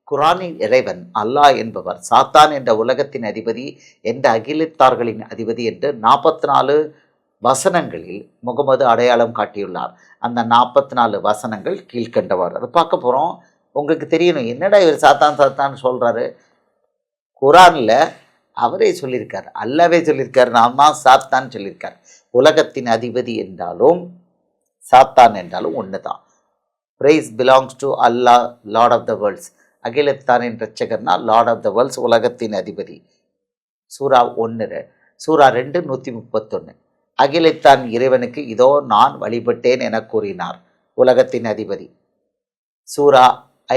குரானின் இறைவன் அல்லாஹ் என்பவர் சாத்தான் என்ற உலகத்தின் அதிபதி என்ற அகிலத்தார்களின் அதிபதி என்று 44 வசனங்களில் முகமது அடையாளம் காட்டியுள்ளார். அந்த 44 வசனங்கள் கீழ்கண்டவாறு. அதை பார்க்க போகிறோம். உங்களுக்கு தெரியணும், என்னடா இவர் சாத்தான் சாத்தான்னு சொல்கிறாரு. குரானில் அவரே சொல்லியிருக்கார், அல்லாவே சொல்லியிருக்கார், நான் தான் சாத்தான் சொல்லியிருக்கார். உலகத்தின் அதிபதி என்றாலும் சாத்தான் என்றாலும் ஒன்று தான். Praise belongs to Allah, lord of the worlds. அகிலத்தாரின் ரட்சகர்னா லார்ட் ஆஃப் த வேர்ல்ட்ஸ், உலகத்தின் அதிபதி. சூரா 1, சூரா 2 131. அகிலத்தான் இறைவனுக்கு இதோ நான் வழிபட்டேன் என கூறினார், உலகத்தின் அதிபதி. சூரா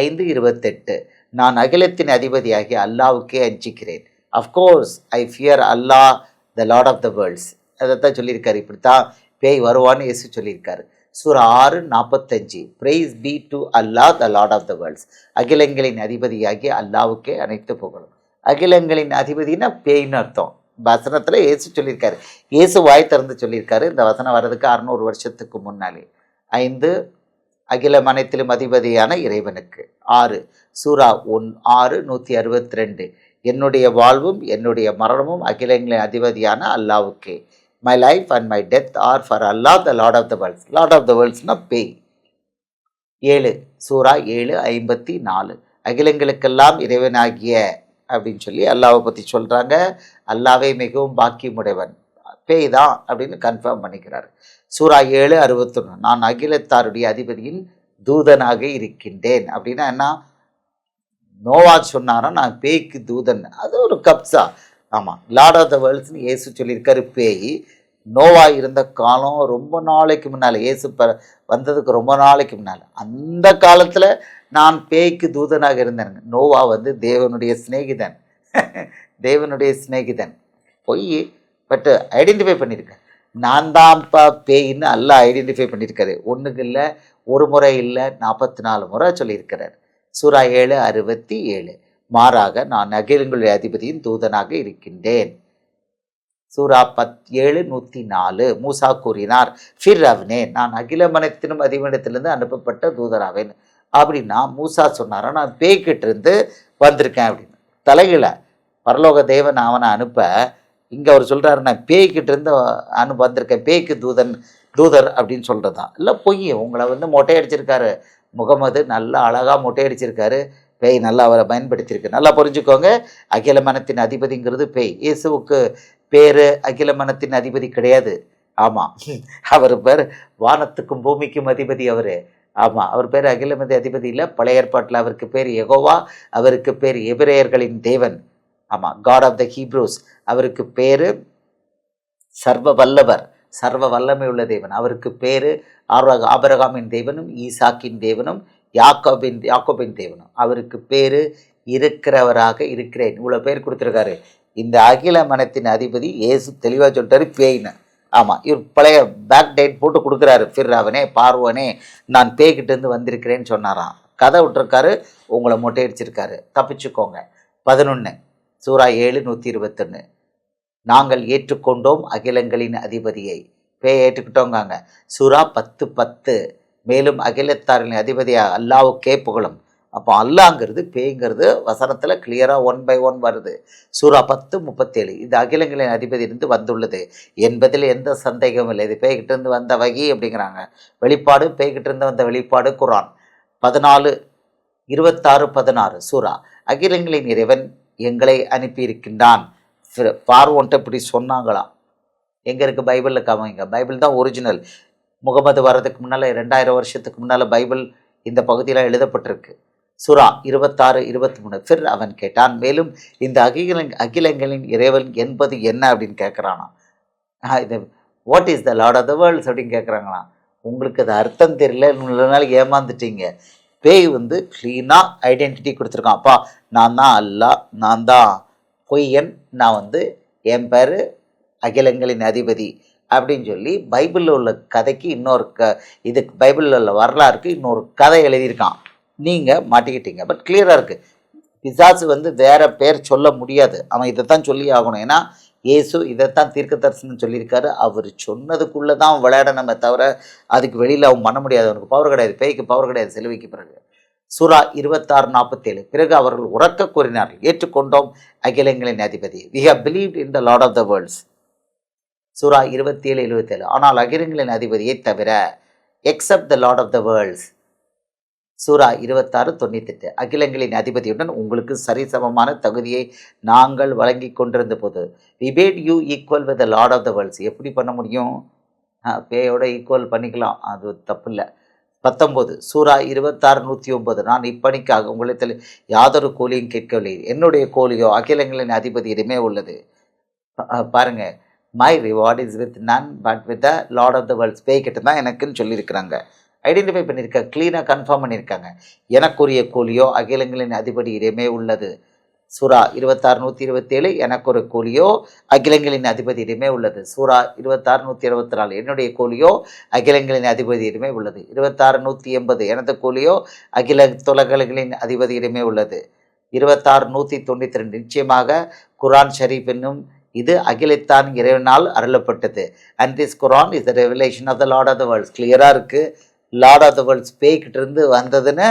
5 28. நான் அகிலத்தின் அதிபதியாகி அல்லாவுக்கே அஞ்சிக்கிறேன். Of course I fear Allah the lord of the worlds. அதைத்தான் சொல்லியிருக்காரு. இப்படித்தான் பேய் வருவான்னு இயேசு சொல்லியிருக்காரு. சூரா 6 45. Praise be to Allah the lord of the worlds. அகிலங்களின் அதிபதியாகி அல்லாவுக்கே அனைத்து புகழும். அகிலங்களின் அதிபதினா பேய்னு அர்த்தம். வசனத்தில் இயேசு சொல்லியிருக்காரு. இயேசு வாய் திறந்து சொல்லியிருக்காரு. இந்த வசனம் வர்றதுக்கு 600 வருஷத்துக்கு முன்னாலே. 5 அகிலம் அனைத்திலும் அதிபதியான இறைவனுக்கு. 6 சூரா 6 162. என்னுடைய வாழ்வும் என்னுடைய மரணமும் அகிலங்களின் அதிபதியான அல்லாவுக்கே. My life and my death are for Allah the lord of the worlds. Lord of the வேர்ல்ட்ஸ்னா பேய். 7 சூரா 7 54. அகிலங்களுக்கெல்லாம் இறைவனாகிய அப்படின்னு சொல்லி அல்லாவை பற்றி சொல்கிறாங்க. அல்லாவே மிகவும் பாக்கியமுடையவன். பேய் தான் அப்படின்னு கன்ஃபார்ம் பண்ணிக்கிறார். சூரா 7 61. நான் அகிலத்தாருடைய அதிபதியின் தூதனாக இருக்கின்றேன். அப்படின்னா என்ன? நோவா சொன்னாரா நான் பேய்க்கு தூதன், அது ஒரு கப்சா. ஆமாம், லார்ட் ஆஃப் த வேர்ல்ட்ஸ்னு இயேசு சொல்லியிருக்காரு. பேய் நோவா இருந்த காலம் ரொம்ப நாளைக்கு முன்னால், இயேசு வந்ததுக்கு ரொம்ப நாளைக்கு முன்னால், அந்த காலத்தில் நான் பேய்க்கு தூதனாக இருந்தேன். நோவா தேவனுடைய சிநேகிதன். தேவனுடைய சிநேகிதன். பொய், பட் ஐடென்டிஃபை பண்ணியிருக்கேன். நான் தான்ப்பா பேயின்னு எல்லாம் ஐடென்டிஃபை பண்ணியிருக்காரு. ஒன்றுக்கு இல்லை, ஒரு முறை இல்லை, 44 முறை சொல்லியிருக்கிறார். சூரா 7 67. மாறாக நான் அகிலங்களுடைய அதிபதியின் தூதனாக இருக்கின்றேன். சூரா 7 104. மூசா கூறினார், ஃபிர் அவனே நான் அகிலமனத்தினும் அதிபனத்திலிருந்து அனுப்பப்பட்ட தூதராவேன். அப்படின்னா மூசா சொன்னாரா நான் பேய்கிட்ட இருந்து வந்திருக்கேன் அப்படின்னு. தலையில பரலோக தேவன் அவனை அனுப்ப, இங்கே அவர் சொல்கிறாரு நான் பேய்கிட்ட இருந்து வந்திருக்கேன், பேய்க்கு தூதர் அப்படின்னு சொல்கிறதான் இல்லை, பொய். உங்களை மொட்டையடிச்சிருக்காரு முகமது, நல்லா அழகாக மொட்டையடிச்சிருக்காரு. பேய் நல்லா அவரை பயன்படுத்தியிருக்கு. நல்லா புரிஞ்சுக்கோங்க, அகில மனத்தின் அதிபதிங்கிறது பேய். இயேசுவுக்கு பேர் அகில மனத்தின் அதிபதி கிடையாது. ஆமாம், அவர் பேர் வானத்துக்கும் பூமிக்கும் அதிபதி. அவர் ஆமாம், அவர் பேர் அகிலமதி அதிபதி இல்லை. பழைய ஏற்பாட்டில் அவருக்கு பேர் யெகோவா, அவருக்கு பேர் எபிரேயர்களின் தேவன். ஆமாம், காட் ஆஃப் த ஹீப்ரூஸ். அவருக்கு பேர் சர்வ வல்லவர், சர்வ வல்லமை உள்ள தேவன். அவருக்கு பேர் ஆபிரகாமின் தேவனும் ஈசாக்கின் தேவனும் யாக்கோபின் தேவனும். அவருக்கு பேர் இருக்கிறவராக இருக்கிறேன். இவ்வளோ பேர் கொடுத்துருக்காரு. இந்த அகில மனத்தின் அதிபதி இயேசு தெளிவாக சொல்லிட்டாரு பேய்னு. ஆமாம், இவர் பழைய பேக் டேட் போட்டு கொடுக்குறாரு. ஃபிர்ராவனே பார்வனே நான் பேய்கிட்டேருந்து வந்திருக்கிறேன்னு சொன்னாராம். கதை விட்டுருக்காரு, உங்களை மொட்டையடிச்சிருக்காரு. தப்பிச்சுக்கோங்க. 11 சூரா 7 121. நாங்கள் ஏற்றுக்கொண்டோம் அகிலங்களின் அதிபதியை. பேய் ஏற்றுக்கிட்டோங்காங்க. சூரா 10 10. மேலும் அகிலத்தாரின் அதிபதியாக அல்லாவுக்கே புகழும். அப்போ அல்லாங்கிறது பேய்ங்கிறது வசனத்தில் கிளியராக 1 by 1 வருது. சூரா 10 37. இது அகிலங்களின் அதிபதியிலிருந்து வந்துள்ளது என்பதில் எந்த சந்தேகமும் இல்லை. இது பேய்கிட்டேருந்து வந்த வகி அப்படிங்கிறாங்க. வெளிப்பாடு பேய்கிட்டேருந்து வந்த வெளிப்பாடு. குரான் 14 26 16. சூரா அகிலங்களின் இறைவன் எங்களை அனுப்பியிருக்கின்றான். பார்வோன்ட்ட இப்படி சொன்னாங்களாம். எங்கே இருக்குது? பைபிளில் காமிங்க. பைபிள் தான் ஒரிஜினல். முகமது வர்றதுக்கு முன்னால் 2000 வருஷத்துக்கு முன்னால் பைபிள் இந்த பகுதியில் எழுதப்பட்டிருக்கு. சூரா 26 23. ஃபிர் அவன் கேட்டான், மேலும் இந்த அகிலங்களின் இறைவன் என்பது என்ன அப்படின்னு கேட்குறானா. இது what is the lord of the worlds அப்படின்னு கேட்குறாங்களாம். உங்களுக்கு அது அர்த்தம் தெரியல, இவ்வளோ நாள் ஏமாந்துட்டீங்க. பேய் க்ளீனாக ஐடென்டிட்டி கொடுத்துருக்கான். அப்பா நான் தான் அல்லாஹ், நான் தான் பொய்யன், நான் என் பேர் அகிலங்களின் அதிபதி அப்படின்னு சொல்லி பைபிளில் உள்ள கதைக்கு இன்னொரு இதுக்கு பைபிளில் உள்ள வரலாறுக்கு இன்னொரு கதை எழுதியிருக்கான். நீங்கள் மாட்டிக்கிட்டீங்க. பட் கிளியராக இருக்குது. பிசாசு வேற பேர் சொல்ல முடியாது. அவன் இதைத்தான் சொல்லி ஆகணும். ஏன்னா இயேசு இதைத்தான் தீர்க்க தரிசனம் சொல்லியிருக்காரு. அவர் சொன்னதுக்குள்ளே தான் விளையாட நம்ம தவிர அதுக்கு வெளியில் அவன் பண்ண முடியாது. அவனுக்கு பவர் கிடையாது. பேய்க்கு பவர் கிடையாது சிலுவைக்கு பிறகு. சூரா 26:47. பிறகு அவர்கள் உரக்க கூறினார்கள், ஏற்றுக்கொண்டோம் அகிலங்களின் அதிபதி. We have believed in the Lord of the worlds. சூரா 27:77. ஆனால் அகிலங்களின் அதிபதியை தவிர, except the Lord of the worlds. சூரா 26:98. அகிலங்களின் அதிபதியுடன் உங்களுக்கு சரிசமமான தகுதியை நாங்கள் வழங்கி கொண்டிருந்த போது, we made you equal with the Lord of the worlds. எப்படி பண்ண முடியும்? பேயோட ஈக்குவல் பண்ணிக்கலாம், அது தப்பு இல்லை. 19. சூரா 26:109. நான் இப்பணிக்காக உங்களிடத்தில் யாதொரு கூலியும் கேட்கவில்லை, என்னுடைய கூலியோ அகிலங்களின் அதிபதியிடமே உள்ளது. பாருங்க, my reward is with none but with the lord of the worlds. பேய்கிட்ட தான் எனக்குன்னு சொல்லியிருக்கிறாங்க, ஐடென்டிஃபை பண்ணியிருக்காங்க, க்ளீனாக கன்ஃபார்ம் பண்ணியிருக்காங்க. எனக்குரிய கூலியோ அகிலங்களின் அதிபதியிடமே உள்ளது. சூரா 26:127. எனக்கு ஒரு கூலியோ அகிலங்களின் அதிபதியிடமே உள்ளது. சூரா 26:124. என்னுடைய கூலியோ அகிலங்களின் அதிபதியிடமே உள்ளது. 26:180. எனது கூலியோ அகில துலகங்களின் அதிபதியிடமே உள்ளது. 26:192. நிச்சயமாக குரான் ஷரீஃப் என்னும் இது அகிலத்தான் இறைவனால் அருளப்பட்டது. And this Quran is the revelation of the lord of the worlds. கிளியராக இருக்குது, லார்ட் ஆஃப் த வேர்ல்ட்ஸ் பேய்கிட்ட இருந்து வந்ததுன்னு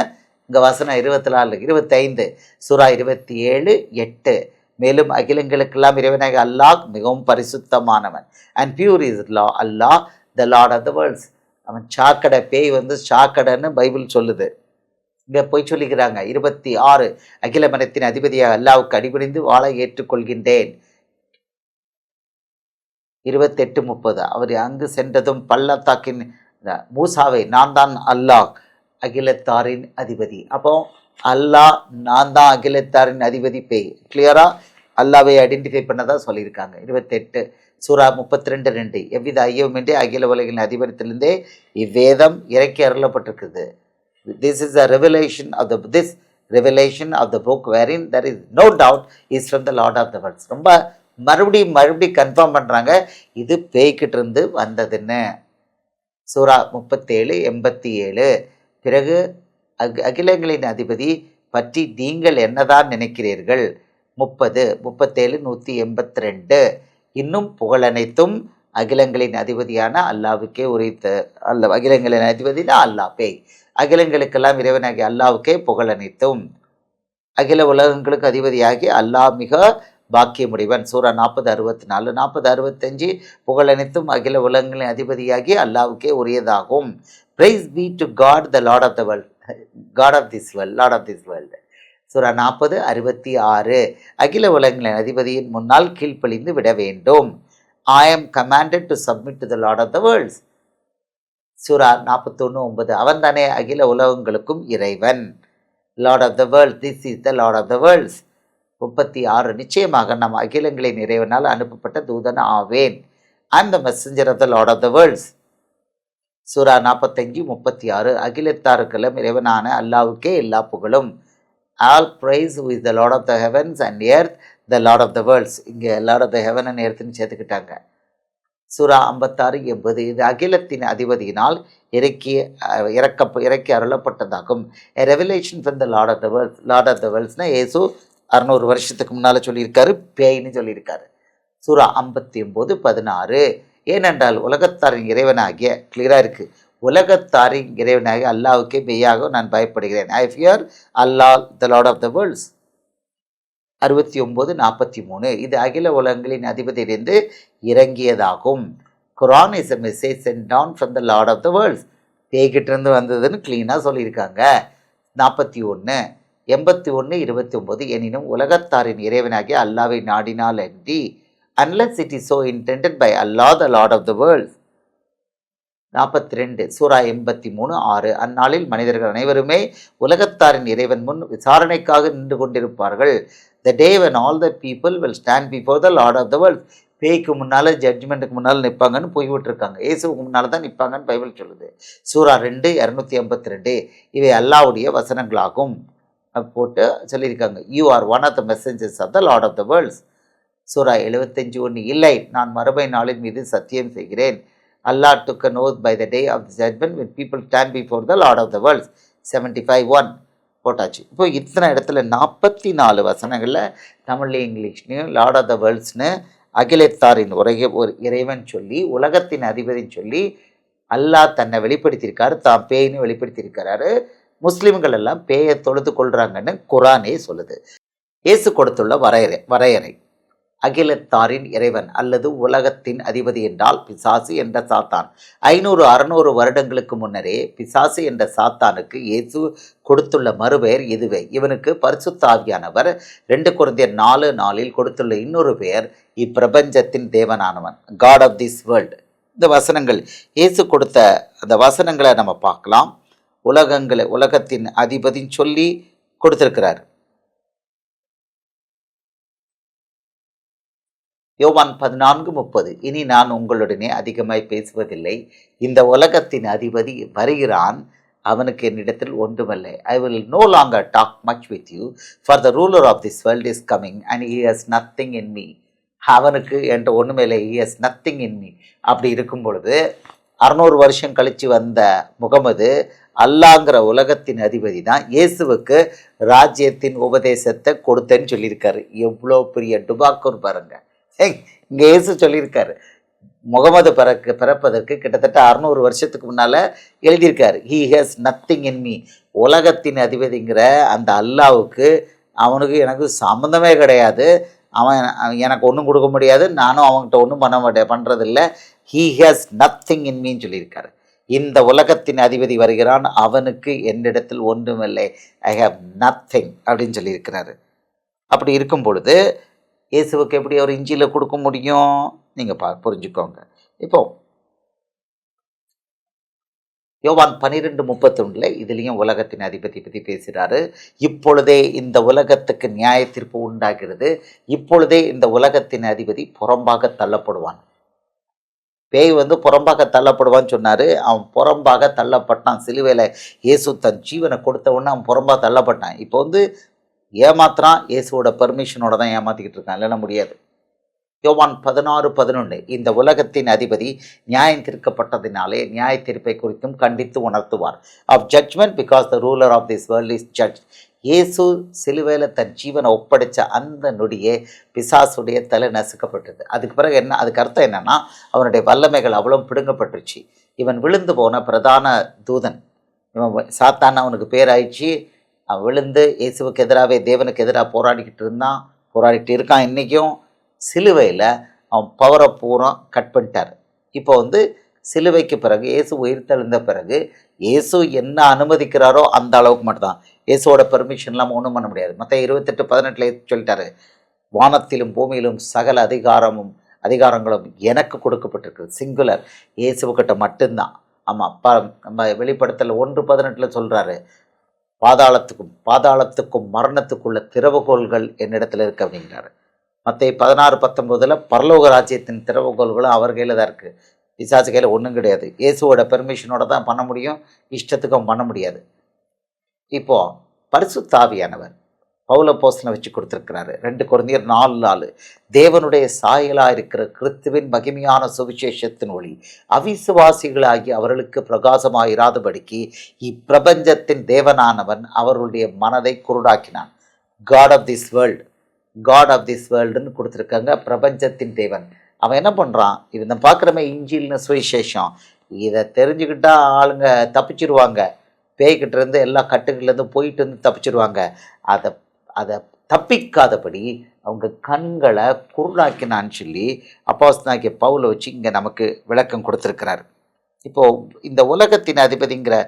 இங்கே வசனம் 24, 25. சூரா 27:8. மேலும் அகிலங்களுக்கெல்லாம் இறைவனாக அல்லாஹ் மிகவும் பரிசுத்தமானவன். And pure is Allah the lord of the worlds. அவன் சாக்கடை, பேய் சாக்கடைன்னு பைபிள் சொல்லுது. இங்கே போய் சொல்லிக்கிறாங்க. 26. அகில மனத்தின் அதிபதியாக அல்லாவுக்கு அடிபணிந்து வாழ ஏற்றுக்கொள்கின்றேன். 28:30. அவர் அங்கு சென்றதும் பள்ளத்தாக்கின் மூசாவை, நான் தான் அல்லாஹ் அகிலத்தாரின் அதிபதி. அப்போ அல்லாஹ் நான் தான் அகிலத்தாரின் அதிபதி. பேய் கிளியராக அல்லாவை ஐடென்டிஃபை பண்ணதான் சொல்லியிருக்காங்க. 28. சூரா 32:2. எவ்வித ஐயமின்றி அகில உலகின் அதிபரத்திலிருந்தே இவ்வேதம் இறக்கி அருளப்பட்டிருக்குது. This is a revelation of this revelation of the book wherein there is no doubt is from the Lord of the worlds. ரொம்ப மறுபடியும் கன்ஃபார்ம் பண்ணுறாங்க, இது பேய்கிட்ட இருந்து வந்ததுன்னு. சூரா 37:87. பிறகு அகிலங்களின் அதிபதி பற்றி நீங்கள் என்னதான் நினைக்கிறீர்கள்? 30, 37, 182. இன்னும் புகழனைத்தும் அகிலங்களின் அதிபதியான அல்லாவுக்கே உரைத்த அகிலங்களின் அதிபதினா அல்லாஹ், பேய் அகிலங்களுக்கெல்லாம் இறைவனாகி அல்லாவுக்கே புகழனைத்தும். அகில உலகங்களுக்கு அதிபதியாகி அல்லாஹ் மிக பாக்கியமுடையவன். சூரா 40:64, 40:65. புகழனைத்தும் அகில உலகங்களின் அதிபதியாகி அல்லாவுக்கே உரியதாகும். Praise be to God, the Lord of the world, God of this world, Lord of this world. சூரா 40:66. அகில உலகங்களின் அதிபதியின் முன்னால் கீழ்ப்பழிந்து விட வேண்டும். I am commanded to submit to the Lord of the worlds. சூரா 41:9. அவன் தானே அகில உலகங்களுக்கும் இறைவன். Lord of the world, this is the Lord of the worlds. 36. நிச்சயமாக நம் அகிலங்களின் இறைவனால் அனுப்பப்பட்ட தூதன் ஆவேன். I am the messenger of the Lord of the worlds. சூரா 45:36. அகிலத்தாருக்கெல்லாம் இறைவனான அல்லாவுக்கே எல்லா புகழும். All praise who is the Lord of the heavens and earth, the Lord of the worlds. இங்கே Lord of the heaven and earthன்னு சேர்த்துக்கிட்டாங்க. சூரா 56:80. இது அகிலத்தின் அதிபதியினால் இறக்கி அருளப்பட்டதாகும். A revelation from the Lord of the worlds. Lord of the worldsனா இயேசு 600 வருஷத்துக்கு முன்னால் சொல்லியிருக்காரு, பேய்ன்னு சொல்லியிருக்காரு. சூரா 59:16. ஏனென்றால் உலகத்தாரின் இறைவனாகிய, கிளியராக இருக்குது, உலகத்தாரின் இறைவனாகிய அல்லாவுக்கே மெய்யாக நான் பயப்படுகிறேன். I fear Allah the lord of the worlds. 69:43. இது அகில உலகங்களின் அதிபதியிலிருந்து இறங்கியதாகும். Quran is a message sent down from the lord of the worlds. பேய்கிட்டிருந்து வந்ததுன்னு க்ளீனாக சொல்லியிருக்காங்க. 41. 81:29. எனினும் உலகத்தாரின் இறைவனாகிய அல்லாவை நாடினால் அன்றி, unless it is so intended by Allah, the Lord of the world. 42. சூரா 83:6. அந்நாளில் மனிதர்கள் அனைவருமே உலகத்தாரின் இறைவன் முன் விசாரணைக்காக நின்று கொண்டிருப்பார்கள். The day when all the people will stand before the Lord of the world. பேய்க்கு முன்னால், ஜட்ஜ்மெண்ட்டுக்கு முன்னால் நிற்பாங்கன்னு போய்விட்டுருக்காங்க. இயேசுக்கு முன்னால் தான் நிற்பாங்கன்னு பைபிள் சொல்லுது. சூரா 2:252. இவை அல்லாவுடைய வசனங்களாகும் போட்டு சொல்லியிருக்காங்க. You are one of the messengers of the lord of the worlds. சூரா 75:1. இல்லை, நான் மறுமை நாளின் மீது சத்தியம் செய்கிறேன். Allah took an oath by the day of the judgment when people stand before the Lord of the worlds. 75:1 போட்டாச்சு. இப்போ இத்தனை இடத்துல 44 வசனங்களில் தமிழ்லையும் இங்கிலீஷ்லையும் லார்ட் ஆஃப் த வேர்ல்ட்ஸ்னு அகிலத்தாரின் ஒரு இறைவன் சொல்லி, உலகத்தின் அதிபதின்னு சொல்லி அல்லாஹ் தன்னை வெளிப்படுத்தியிருக்காரு, தான் பேய்னு வெளிப்படுத்தியிருக்கிறாரு. முஸ்லிம்கள் எல்லாம் பேயை தொழுது கொள்றாங்கன்னு குரானே சொல்லுது. இயேசு கொடுத்துள்ள வரையறை அகிலத்தாரின் இறைவன் அல்லது உலகத்தின் அதிபதி என்றால் பிசாசு என்ற சாத்தான். 500-600 வருடங்களுக்கு முன்னரே பிசாசு என்ற சாத்தானுக்கு இயேசு கொடுத்துள்ள மறுபெயர் இதுவே. இவனுக்கு பரிசுத்த ஆவியானவர் 2 கொரிந்தியர் 4:4 கொடுத்துள்ள இன்னொரு பெயர் இப்பிரபஞ்சத்தின் தேவனானவன், காட் ஆஃப் திஸ் வேர்ல்டு. இந்த வசனங்கள் இயேசு கொடுத்த அந்த வசனங்களை நம்ம பார்க்கலாம். உலகத்தின் அதிபதின்னு சொல்லி கொடுத்திருக்கிறார். யோவான் 14:30 இனி நான் உங்களுடனே அதிகமாய் பேசுவதில்லை, இந்த உலகத்தின் அதிபதி வருகிறான், அவனுக்கு என்னிடத்தில் ஒன்றுமில்லை. I will no longer talk much with you, for the ruler of this world is coming and he has nothing in me. அவனுக்கு என்ற ஒன்றுமே இல்லை, he has nothing in me. அப்படி இருக்கும் பொழுது 600 வருஷம் கழித்து வந்த முகமது அல்லாங்கிற உலகத்தின் அதிபதி தான் இயேசுவுக்கு ராஜ்யத்தின் உபதேசத்தை கொடுத்தேன்னு சொல்லியிருக்காரு. எவ்வளோ பெரிய டுபாக்கூர் பாருங்க. இங்கே இயேசு சொல்லியிருக்காரு, முகமது பிறப்பதற்கு கிட்டத்தட்ட 600 வருஷத்துக்கு முன்னால் எழுதியிருக்காரு. He has nothing in me. உலகத்தின் அதிபதிங்கிற அந்த அல்லாவுக்கு அவனுக்கு எனக்கு சம்மந்தமே கிடையாது, அவன் எனக்கு ஒன்றும் கொடுக்க முடியாது, நானும் அவன்கிட்ட ஒன்றும் பண்ணுறதில்லை. ஹீ ஹேஸ் நத்திங் இன் மீன்னு சொல்லியிருக்காரு. இந்த உலகத்தின் அதிபதி வருகிறான், அவனுக்கு என்னிடத்தில் ஒன்றுமில்லை, ஐ ஹேவ் நத்திங் அப்படின்னு சொல்லியிருக்கிறாரு. அப்படி இருக்கும் பொழுது இயேசுவுக்கு எப்படி அவர் இஞ்சியில கொடுக்க முடியும்? நீங்கள் புரிஞ்சுக்கோங்க. இப்போ யோவான் 12:31 இதுலேயும் உலகத்தின் அதிபதி பற்றி பேசுகிறாரு. இப்பொழுதே இந்த உலகத்துக்கு நியாய தீர்ப்பு உண்டாகிறது, இப்பொழுதே இந்த உலகத்தின் அதிபதி புறம்பாக தள்ளப்படுவான். பேய் புறம்பாக தள்ளப்படுவான்னு சொன்னார். அவன் புறம்பாக தள்ளப்பட்டான். சிலுவையில் இயேசு தன் ஜீவனை கொடுத்த உடனே அவன் புறம்பாக தள்ளப்பட்டான். இப்போ ஏமாத்துறான், இயேசுவோட பெர்மிஷனோட தான் ஏமாற்றிக்கிட்டு இருக்கான், இல்லைன்னா முடியாது. யோவான் 16:11 இந்த உலகத்தின் அதிபதி நியாயம் தீர்க்கப்பட்டதினாலே நியாய தீர்ப்பை குறித்தும் கண்டித்து உணர்த்துவார். Of judgment because the ruler of this world is judge. இயேசு சிலுவையில் தன் ஜீவனை ஒப்படைத்த அந்த நொடியே பிசாசுடைய தலை நசுக்கப்பட்டது. அதுக்கு பிறகு அதுக்கு அர்த்தம் என்னன்னா, அவனுடைய வல்லமைகள் அவ்வளோ பிடுங்கப்பட்டுருச்சு. இவன் விழுந்து போன பிரதான தூதன், இவன் சாத்தான் அவனுக்கு பேராயிடுச்சு. அவன் விழுந்து இயேசுவுக்கு எதிராகவே தேவனுக்கு எதிராக போராடிட்டு இருக்கான். இன்றைக்கும் சிலுவையில் அவன் பவரை பூரா கட் பண்ணிட்டார். இப்போ சிலுவைக்கு பிறகு இயேசு உயிர்த்தெழுந்த பிறகு இயேசு என்ன அனுமதிக்கிறாரோ அந்த அளவுக்கு மட்டும்தான். இயேசுவோட பெர்மிஷன் இல்லாமல் ஒன்றும் பண்ண முடியாது. மற்ற 28:18 சொல்லிட்டாரு, வானத்திலும் பூமியிலும் சகல அதிகாரங்களும் எனக்கு கொடுக்கப்பட்டிருக்கு. சிங்குலர், இயேசுக்கிட்ட மட்டும்தான். ஆமாம், நம்ம வெளிப்படுத்தல் 1:18 சொல்கிறாரு, பாதாளத்துக்கும் மரணத்துக்குள்ள திறவுகோள்கள் என்னிடத்துல இருக்கு அப்படிங்கிறாரு. மற்ற 16:19 பரலோக ராஜ்யத்தின் திறவுகோள்களும் அவர் கையில் தான் இருக்குது. பிசாசு கையில் ஒன்றும் கிடையாது. இயேசுவோட பெர்மிஷனோட தான் பண்ண முடியும், இஷ்டத்துக்கும் பண்ண முடியாது. இப்போது பரிசுத்த ஆவியானவர் பவுல் அப்போஸ்தலனை வச்சு கொடுத்துருக்கிறாரு. 2 கொரிந்தியர் 4:4 தேவனுடைய சாயலாக இருக்கிற கிறிஸ்துவின் மகிமையான சுவிசேஷத்தின் ஒளி அவிசுவாசிகளாகி அவர்களுக்கு பிரகாசமாயிராதபடிக்கு இப்பிரபஞ்சத்தின் தேவனானவன் அவர்களுடைய மனதை குருடாக்கினான். காட் ஆஃப் திஸ் வேர்ல்டுன்னு கொடுத்துருக்காங்க. பிரபஞ்சத்தின் தேவன் அவன் என்ன பண்ணுறான்? இவன் பார்க்குறமே இஞ்சில்னு சுவிசேஷம், இதை தெரிஞ்சுக்கிட்டா ஆளுங்க தப்பிச்சிருவாங்க. பேய்கிட்டேருந்து எல்லா கட்டுகள்லேருந்து போயிட்டு தப்பிச்சிருவாங்க. அதை தப்பிக்காதபடி அவங்க கண்களை குருடாக்கினான்னு சொல்லி அப்போஸ்தலனாகிய பவுலை வச்சு இங்கே நமக்கு விளக்கம் கொடுத்துருக்கிறார். இப்போது இந்த உலகத்தின் அதிபதிங்கிற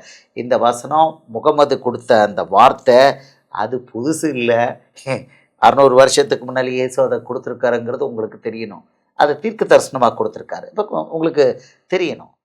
இந்த வசனம் முகமது கொடுத்த அந்த வார்த்தை அது புதுசு இல்லை. 600 வருஷத்துக்கு முன்னாடி இயேசு அதை கொடுத்துருக்காருங்கிறது உங்களுக்கு தெரியணும். அதை தீர்க்க தரிசனமாக கொடுத்துருக்காரு. இப்போ உங்களுக்கு தெரியணும்.